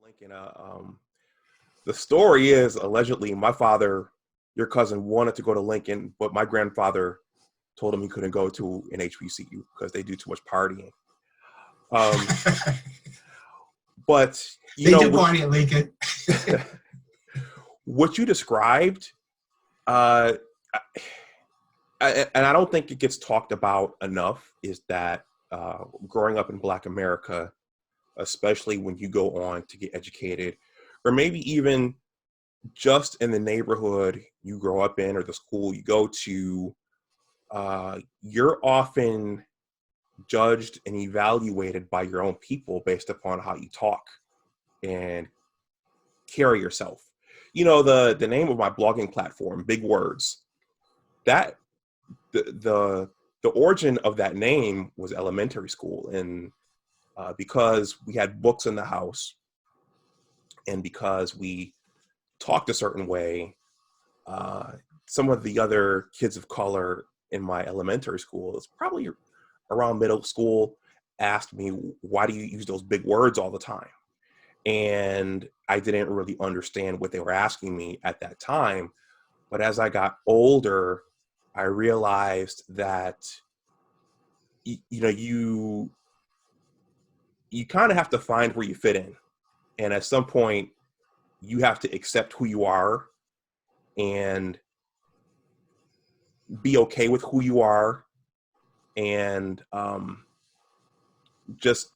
Lincoln. The story is allegedly my father, your cousin, wanted to go to Lincoln, but my grandfather told him he couldn't go to an HBCU because they do too much partying. But they do party at Lincoln. What you described, and I don't think it gets talked about enough, is that growing up in Black America, especially when you go on to get educated, or maybe even just in the neighborhood you grow up in or the school you go to, you're often judged and evaluated by your own people based upon how you talk and carry yourself. You know, the name of my blogging platform, Big Words, that the origin of that name was elementary school. And because we had books in the house and because we talked a certain way, some of the other kids of color in my elementary school, it's probably around middle school, asked me, why do you use those big words all the time? And I didn't really understand what they were asking me at that time. But as I got older, I realized that, you kind of have to find where you fit in. And at some point, you have to accept who you are and be okay with who you are. And just,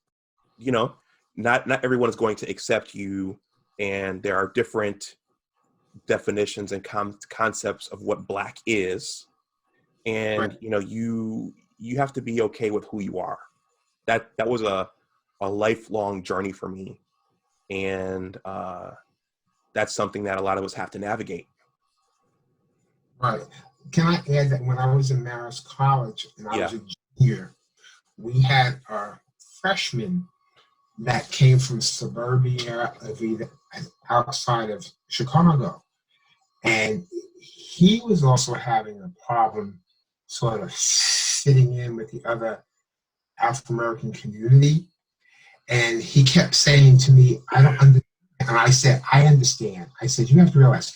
not everyone is going to accept you. And there are different definitions and concepts of what Black is. And, Right. You have to be okay with who you are. That was a lifelong journey for me. And that's something that a lot of us have to navigate. Right. Can I add that when I was in Marist College and I was a junior, we had a freshman that came from suburbia of either outside of Chicago. And he was also having a problem sort of fitting in with the other African-American community. And he kept saying to me, I don't understand. And I said, I understand. I said, you have to realize,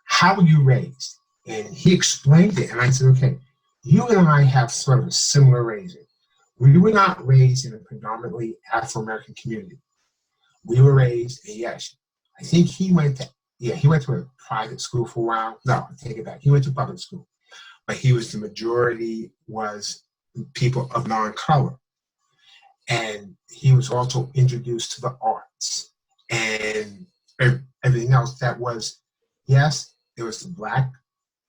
how were you raised? And he explained it. And I said, okay, you and I have sort of a similar raising. We were not raised in a predominantly Afro-American community. We were raised, and yes, I think he went to a private school for a while. No, I take it back. He went to public school. But the majority was people of non-color. And he was also introduced to the arts and everything else that was, yes, there was the Black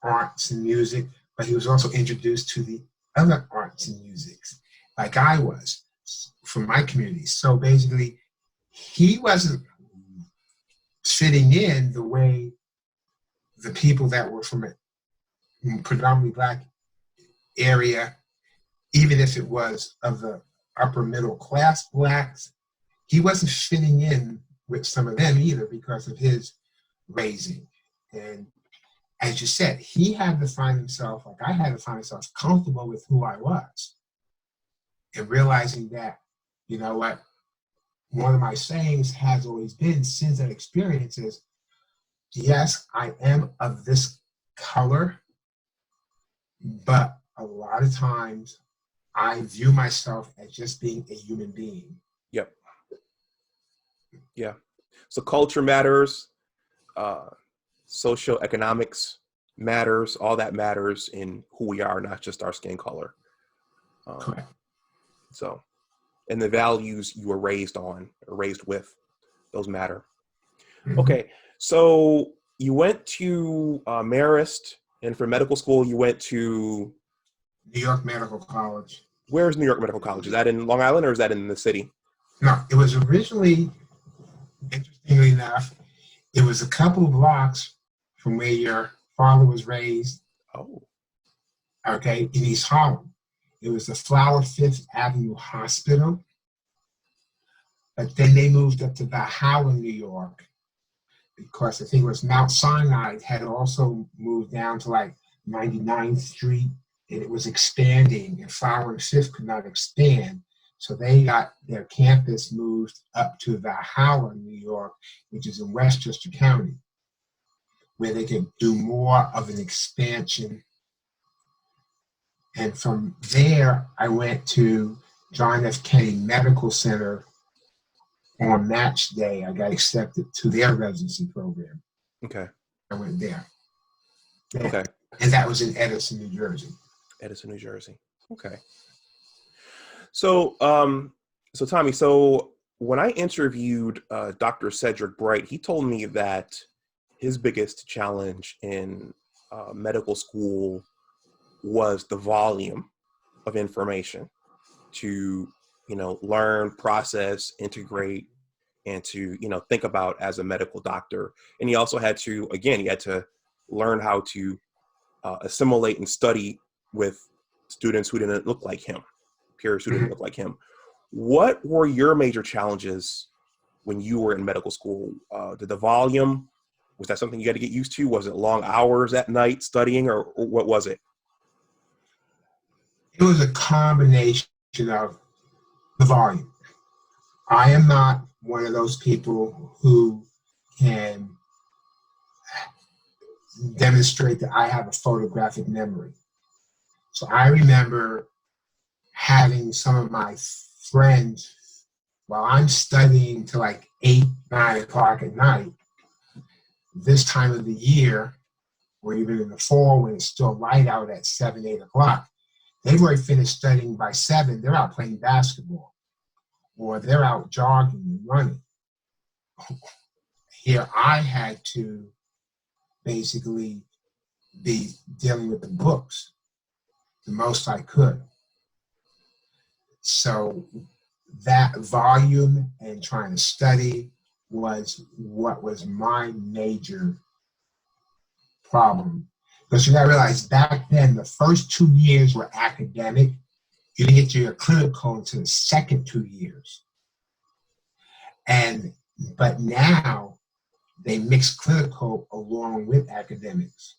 arts and music, but he was also introduced to the other arts and musics, like I was from my community. So basically, he wasn't fitting in the way the people that were from a predominantly Black area, even if it was of the upper middle class Blacks, he wasn't fitting in with some of them either because of his raising. And as you said, he had to find himself, like I had to find myself, comfortable with who I was. And realizing that, you know what, one of my sayings has always been since that experience is, yes, I am of this color, but a lot of times I view myself as just being a human being. Yep. Yeah. So culture matters, socioeconomics matters, all that matters in who we are, not just our skin color. Correct. So, and the values you were raised on, or raised with, those matter. Mm-hmm. Okay. So you went to Marist, and for medical school, you went to New York Medical College. Where is New York Medical College? Is that in Long Island or is that in the city? No, it was originally, interestingly enough, it was a couple of blocks from where your father was raised. Oh. Okay, in East Harlem. It was the Flower Fifth Avenue Hospital. But then they moved up to Valhalla, New York, because I think it was Mount Sinai had also moved down to like 99th Street, and it was expanding, and Flower and Fifth could not expand. So they got their campus moved up to Valhalla, New York, which is in Westchester County, where they could do more of an expansion. And from there, I went to John F. Kennedy Medical Center. On match day, I got accepted to their residency program. Okay. I went there. Okay. And that was in Edison, New Jersey. Edison, New Jersey. Okay. So, so Tommy, so when I interviewed Dr. Cedric Bright, he told me that his biggest challenge in medical school was the volume of information to, learn, process, integrate, and to, think about as a medical doctor. And he also had to, he had to learn how to assimilate and study with students who didn't look like him, peers who didn't look like him. What were your major challenges when you were in medical school? Did the volume, was that something you had to get used to? Was it long hours at night studying, or what was it? It was a combination of the volume. I am not one of those people who can demonstrate that I have a photographic memory. So I remember having some of my friends, while I'm studying till like 8, 9 o'clock at night, this time of the year, or even in the fall when it's still light out at 7, 8 o'clock, they've already finished studying by 7. They're out playing basketball, or they're out jogging and running. Here I had to basically be dealing with the books the most I could. So that volume and trying to study was what was my major problem. Because you gotta realize back then, the first 2 years were academic. You didn't get to your clinical until the second 2 years. But now they mix clinical along with academics.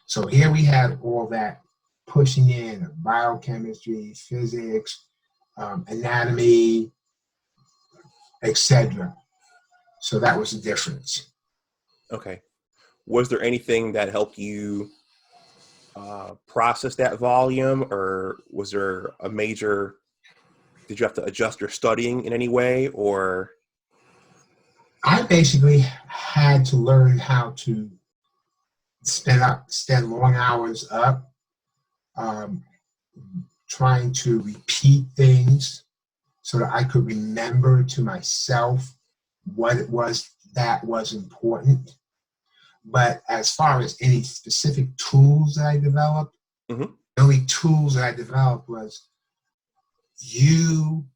So here we had all that pushing in of biochemistry, physics, anatomy, etc. So that was the difference. Okay. Was there anything that helped you process that volume, or was there did you have to adjust your studying in any way, or? I basically had to learn how to spend long hours up, trying to repeat things so that I could remember to myself what it was that was important. But as far as any specific tools that I developed, the only tools that I developed was you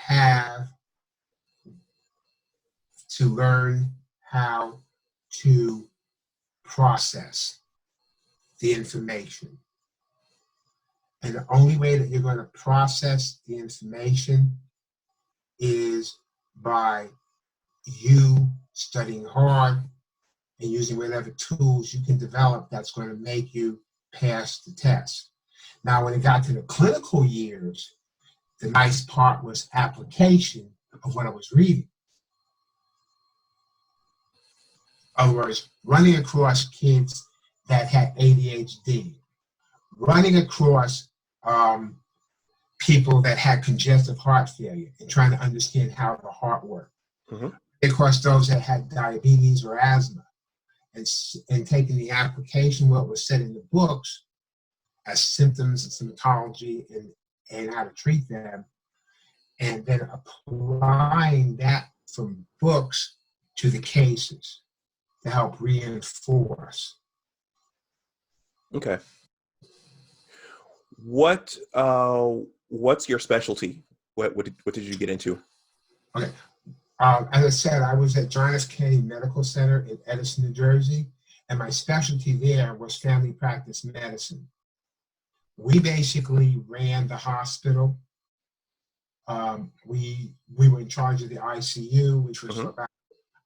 have to learn how to process the information. And the only way that you're going to process the information is by you studying hard and using whatever tools you can develop that's going to make you pass the test. Now, when it got to the clinical years, the nice part was application of what I was reading. In other words, running across kids that had ADHD, running across people that had congestive heart failure and trying to understand how the heart worked. Across those that had diabetes or asthma, and taking the application, what was said in the books as symptoms and symptomology and how to treat them, and then applying that from books to the cases to help reinforce. Okay. What's your specialty? What did you get into? Okay. As I said, I was at John F. Kennedy Medical Center in Edison, New Jersey, and my specialty there was family practice medicine. We basically ran the hospital. We were in charge of the ICU, which was about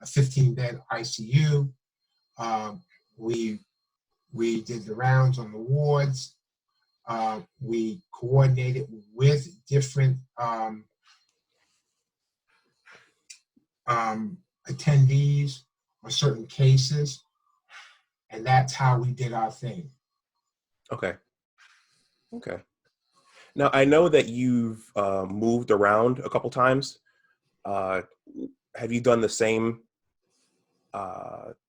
a 15-bed ICU. We did the rounds on the wards. We coordinated with different attendees on certain cases, and that's how we did our thing. Okay. Okay. Now, I know that you've moved around a couple times. Have you done the same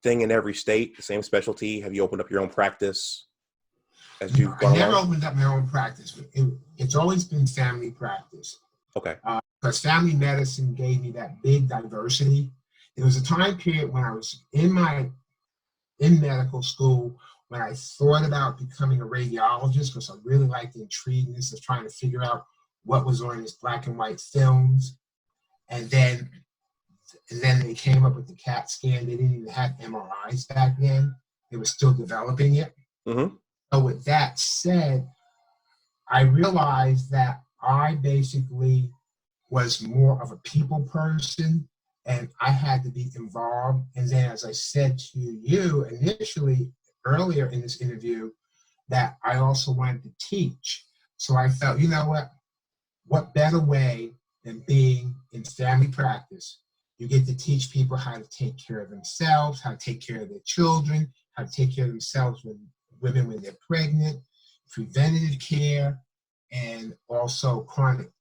thing in every state, the same specialty? Have you opened up your own practice as you've I gone never along? opened up my own practice, but it's always been family practice. Okay. Because family medicine gave me that big diversity. There was a time period when I was in medical school when I thought about becoming a radiologist because I really liked the intrigueness of trying to figure out what was on these black and white films. And then they came up with the CAT scan. They didn't even have MRIs back then. They were still developing it. Mm-hmm. So with that said, I realized that I basically was more of a people person and I had to be involved. And then, as I said to you initially, earlier in this interview, that I also wanted to teach. So I felt, you know what better way than being in family practice? You get to teach people how to take care of themselves, how to take care of their children, how to take care of themselves when they're pregnant, preventative care, and also chronic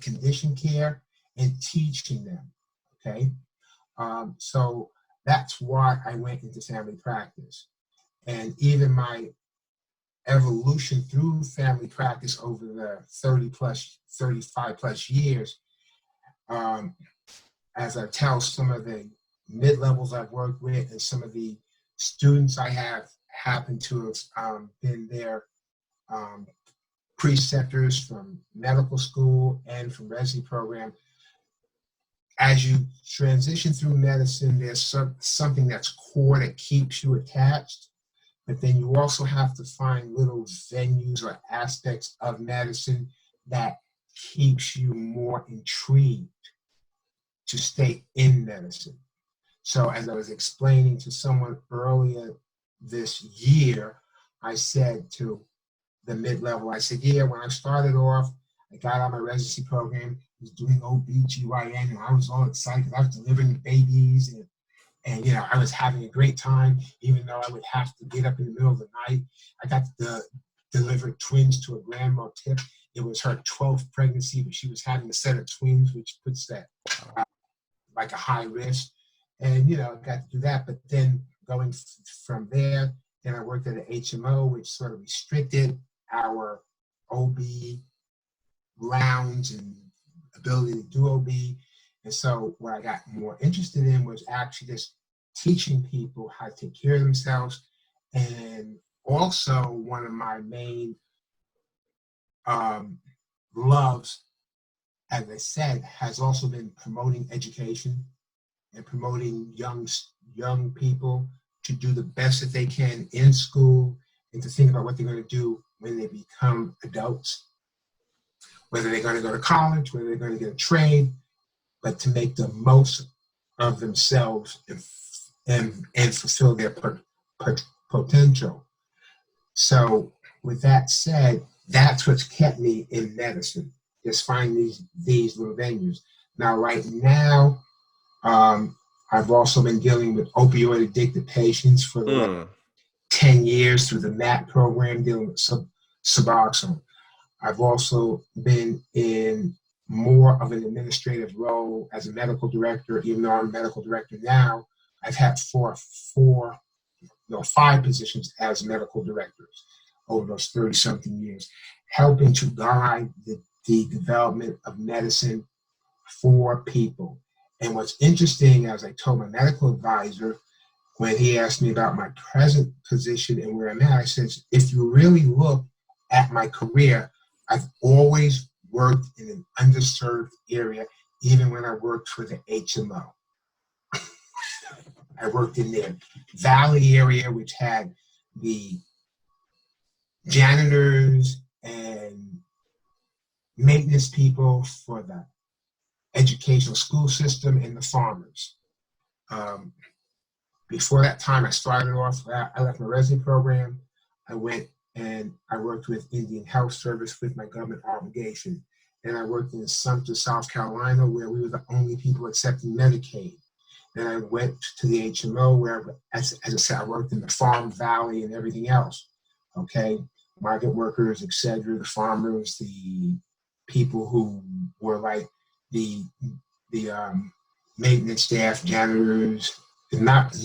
condition care, and teaching them, okay? So that's why I went into family practice. And even my evolution through family practice over the 35 plus years, as I tell some of the mid-levels I've worked with and some of the students I have happened to have been their preceptors from medical school and from residency program. As you transition through medicine, there's something that's core that keeps you attached, but then you also have to find little venues or aspects of medicine that keeps you more intrigued to stay in medicine. So as I was explaining to someone earlier this year, I said to the mid-level, I said, yeah, when I started off, I got on my residency program, I was doing OB/GYN, and I was all excited because I was delivering babies, and you know, I was having a great time, even though I would have to get up in the middle of the night. I got to deliver twins to a grandma tip. It was her 12th pregnancy, but she was having a set of twins, which puts that like a high risk. And, you know, I got to do that. But then going from there, then I worked at an HMO, which sort of restricted our OB rounds and ability to do OB. And so what I got more interested in was actually just teaching people how to take care of themselves. And also one of my main loves, as I said, has also been promoting education and promoting young people to do the best that they can in school and to think about what they're going to do when they become adults, whether they're going to go to college, whether they're going to get a trade, but to make the most of themselves and fulfill their potential. So with that said, that's what's kept me in medicine, just find these little venues. Now, right now, I've also been dealing with opioid addicted patients for the last 10 years through the MAT program, dealing with Suboxone. I've also been in more of an administrative role as a medical director, even though I'm a medical director now. I've had five positions as medical directors over those 30-something years, helping to guide the development of medicine for people. And what's interesting, as I told my medical advisor, when he asked me about my present position and where I'm at, I said, if you really look at my career, I've always worked in an underserved area, even when I worked for the HMO. I worked in the Valley area, which had the janitors and maintenance people for the educational school system and the farmers. Before that time, I started off, I left my residency program. I went and I worked with Indian Health Service with my government obligation. And I worked in Sumter, South Carolina, where we were the only people accepting Medicaid. Then I went to the HMO where, as I said, I worked in the Farm Valley and everything else. Okay, migrant workers, etc., the farmers, the people who were like the maintenance staff, janitors, not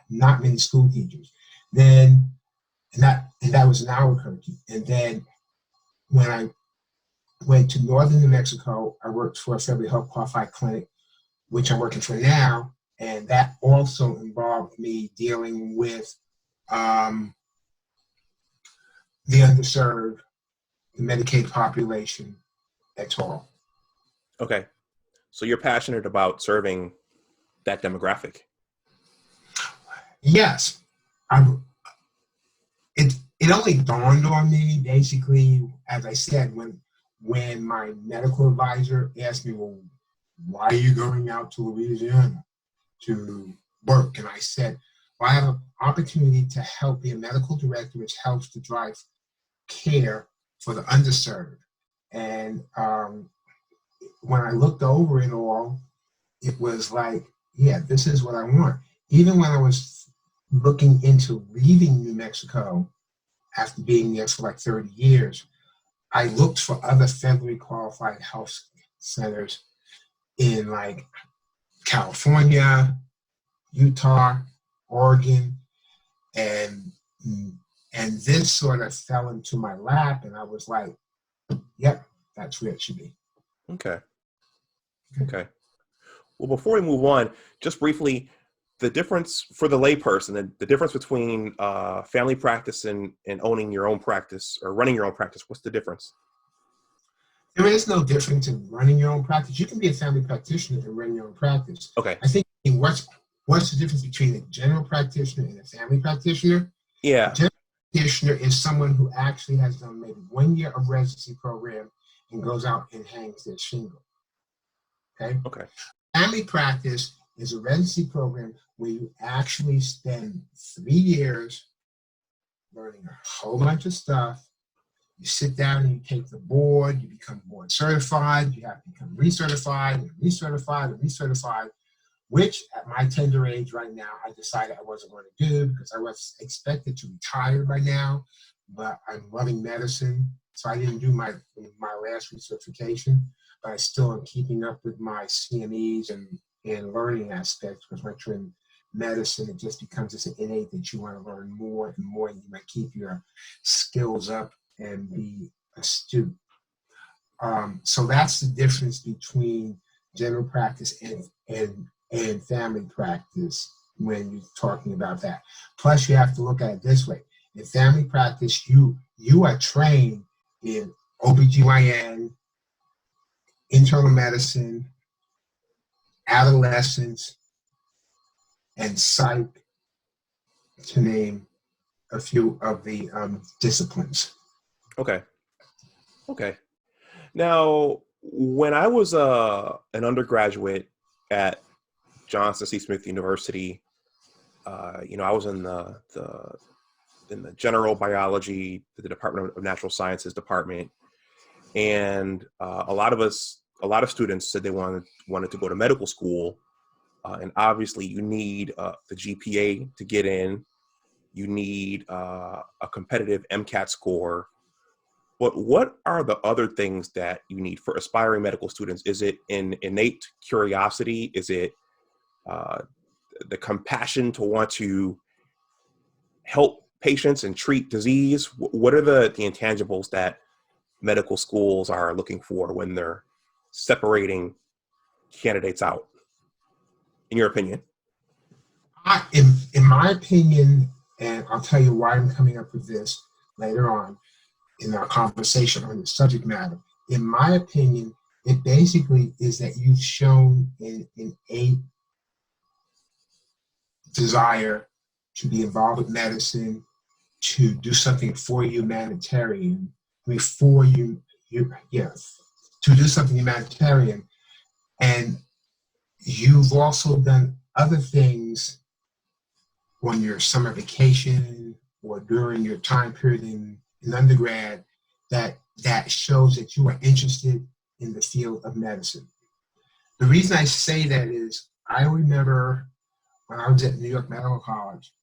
many school teachers. Then and that was in Albuquerque. And then when I went to northern New Mexico, I worked for a federally health qualified clinic, which I'm working for now, and that also involved me dealing with the underserved, the Medicaid population, at all. Okay. So you're passionate about serving that demographic. Yes. It only dawned on me, basically, as I said, when my medical advisor asked me, well, why are you going out to Louisiana to work? And I said, well, I have an opportunity to help be a medical director, which helps to drive care for the underserved. And when I looked over it all, it was like, yeah, this is what I want. Even when I was looking into leaving New Mexico after being there for like 30 years, I looked for other federally qualified health centers in like California, Utah, Oregon, and this sort of fell into my lap, and I was like, yep, that's where it should be. Okay. Okay. Well, before we move on, just briefly, the difference for the layperson, the difference between family practice and owning your own practice or running your own practice, what's the difference? There is no difference in running your own practice. You can be a family practitioner and run your own practice. Okay. I think what's the difference between a general practitioner and a family practitioner? Yeah. A general practitioner is someone who actually has done maybe 1 year of residency program and goes out and hangs their shingle. Okay. Okay. Family practice is a residency program where you actually spend 3 years learning a whole bunch of stuff. You sit down and you take the board, you become board certified, you have to become recertified and recertified and recertified, which at my tender age right now, I decided I wasn't going to do because I was expected to retire by now, but I'm loving medicine. So I didn't do my last recertification, but I still am keeping up with my CMEs and learning aspects, because once you're in medicine, it just becomes this innate that you want to learn more and more, and you might keep your skills up and be astute. So that's the difference between general practice and family practice when you're talking about that. Plus, you have to look at it this way. In family practice, you are trained in OBGYN, internal medicine, adolescence, and psych, to name a few of the disciplines. Okay. Okay. Now, when I was an undergraduate at Johnson C. Smith University, I was in the general biology, the Department of Natural Sciences department, and a lot of students said they wanted to go to medical school, and obviously you need the GPA to get in. You need a competitive MCAT score. But what are the other things that you need for aspiring medical students? Is it an innate curiosity? Is it the compassion to want to help patients and treat disease? What are the intangibles that medical schools are looking for when they're separating candidates out, in your opinion? In my opinion, and I'll tell you why I'm coming up with this later on in our conversation on the subject matter. In my opinion, it basically is that you've shown an innate desire to be involved with medicine, to do something for humanitarian. I mean, to do something humanitarian. And you've also done other things on your summer vacation or during your time period in in undergrad that shows that you are interested in the field of medicine. The reason I say that is I remember when I was at New York Medical College,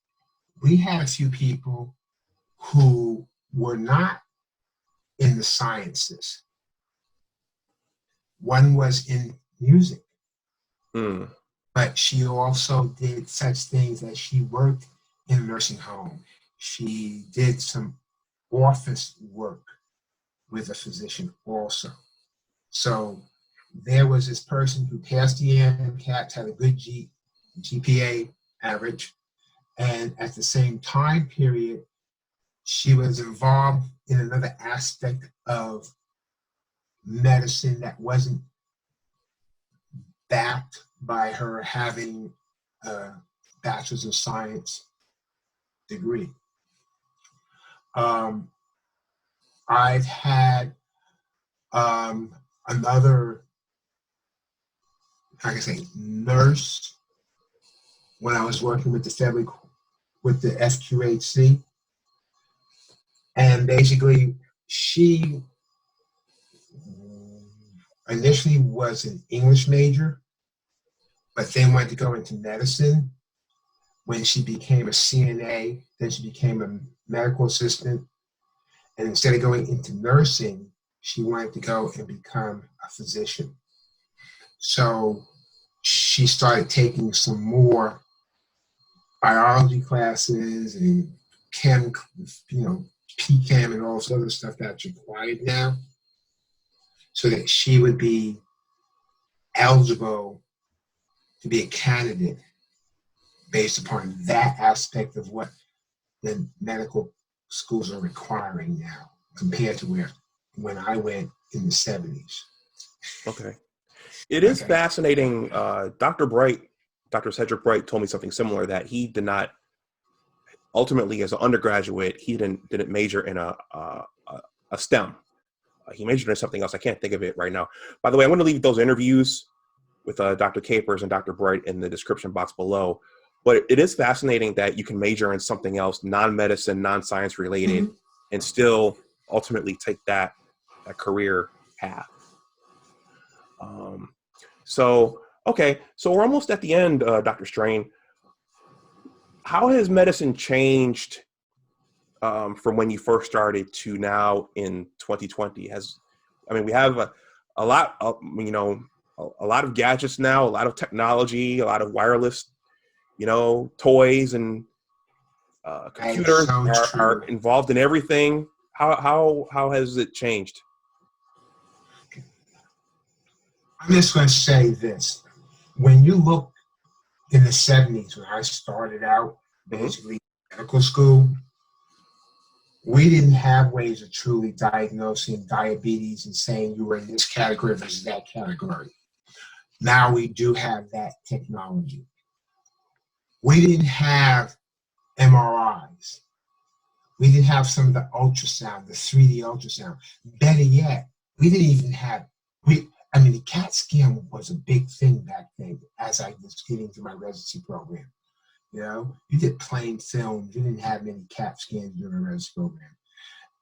we had a few people who were not in the sciences. One was in music, but she also did such things as she worked in a nursing home. She did some office work with a physician also. So there was this person who passed the MCAT, had a good GPA average, and at the same time period, she was involved in another aspect of medicine that wasn't backed by her having a bachelor's of science degree. I've had another, how can I say, nurse when I was working with the FQHC, and basically she initially was an English major, but then went to go into medicine. When she became a CNA, then she became a medical assistant. And instead of going into nursing, she wanted to go and become a physician. So she started taking some more biology classes and chem, PChem and all this other stuff that's required now, so that she would be eligible to be a candidate based upon that aspect of what the medical schools are requiring now compared to when I went in the 70s. Okay. It is fascinating. Dr. Cedric Bright told me something similar, that he did not, ultimately as an undergraduate, he didn't major in a STEM. He majored in something else. I can't think of it right now. By the way, I'm going to leave those interviews with Dr. Capers and Dr. Bright in the description box below. But it is fascinating that you can major in something else, non-medicine, non-science related, and still ultimately take that career path. So we're almost at the end, Dr. Strain. How has medicine changed from when you first started to now in 2020? We have a lot of, a lot of gadgets now, a lot of technology, a lot of wireless, toys and computers are involved in everything. How has it changed? I'm just going to say this. When you look in the 70s, when I started out, basically medical school, we didn't have ways of truly diagnosing diabetes and saying you were in this category versus that category. Now we do have that technology. We didn't have MRIs. We didn't have some of the ultrasound, the 3D ultrasound. Better yet, we didn't even have, the CAT scan was a big thing back then as I was getting through my residency program. You did plain films. You didn't have many CAT scans during the residency program.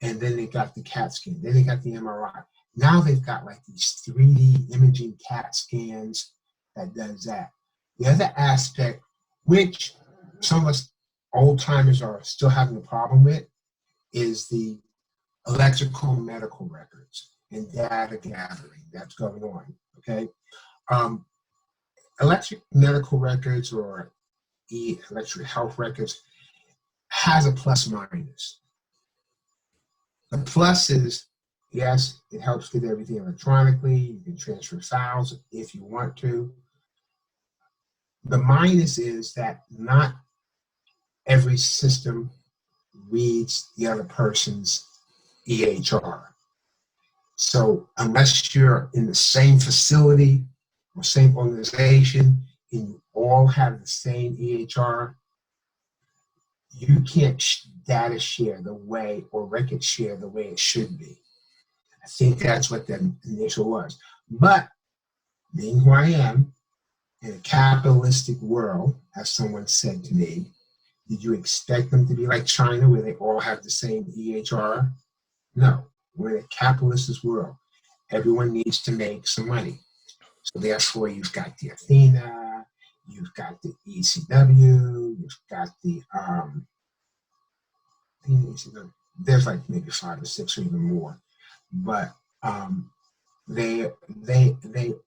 And then they got the CAT scan. Then they got the MRI. Now they've got like these 3D imaging CAT scans that does that. The other aspect, which some of us old timers are still having a problem with, is the electrical medical records and data gathering that's going on. Okay, electric medical records or electric health records has a plus minus. The plus is, yes, it helps get everything electronically. You can transfer files if you want to. The minus is that not every system reads the other person's EHR. So unless you're in the same facility or same organization and you all have the same EHR, you can't data share the way or record share the way it should be. I think that's what the initial was. But being who I am, in a capitalistic world, as someone said to me, did you expect them to be like China where they all have the same EHR? No, we're in a capitalist world. Everyone needs to make some money. So therefore, you've got the Athena, you've got the ECW, you've got the there's like maybe 5 or 6 or even more, but they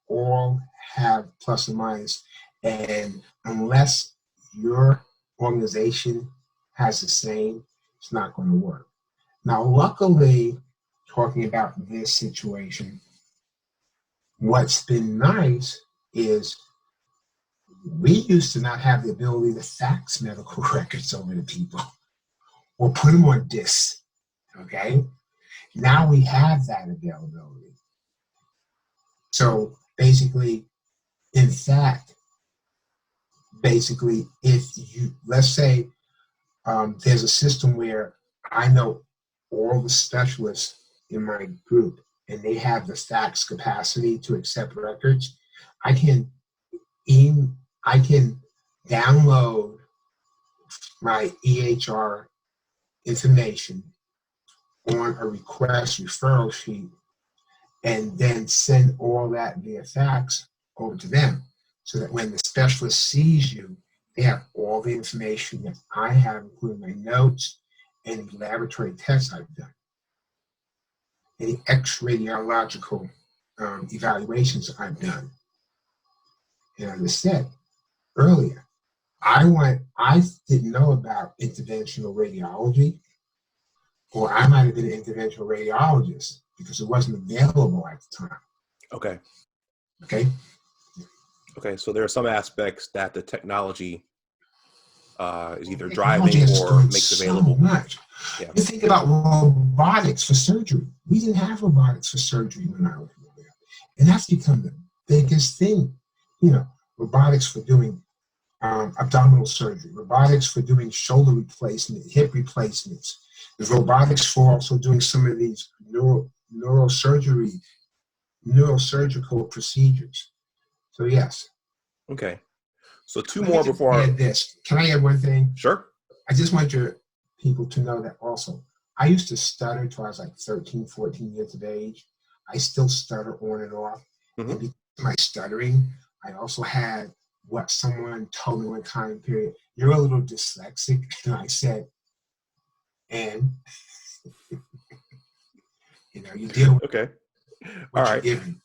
all have plus or minus, and unless your organization has the same, it's not going to work. Now, luckily, talking about this situation, what's been nice is we used to not have the ability to fax medical records over to people or put them on discs. Okay, now we have that availability. So basically, in fact, basically, if you, let's say there's a system where I know all the specialists in my group and they have the fax capacity to accept records, I can I can download my EHR information on a request referral sheet and then send all that via fax over to them so that when the specialist sees you, they have all the information that I have, including my notes, any laboratory tests I've done, any X-radiological evaluations I've done. And as I said earlier, I didn't know about interventional radiology, or I might have been an interventional radiologist because it wasn't available at the time. Okay. Okay. Okay. So there are some aspects that the technology is either driving or makes available. So much. Yeah. You think about robotics for surgery. We didn't have robotics for surgery when I was there, and that's become the biggest thing. You know, robotics for doing abdominal surgery, robotics for doing shoulder replacement, hip replacements. There's robotics for also doing some of these neurosurgical procedures. So yes. Okay. So two more before. Add this. Can I add one thing? Sure. I just want your people to know that also. I used to stutter until I was like 13, 14 years of age. I still stutter on and off. Mm-hmm. And because of my stuttering, I also had what someone told me one time period, you're a little dyslexic. And I said, and you know, you deal with okay. what all you're right. given.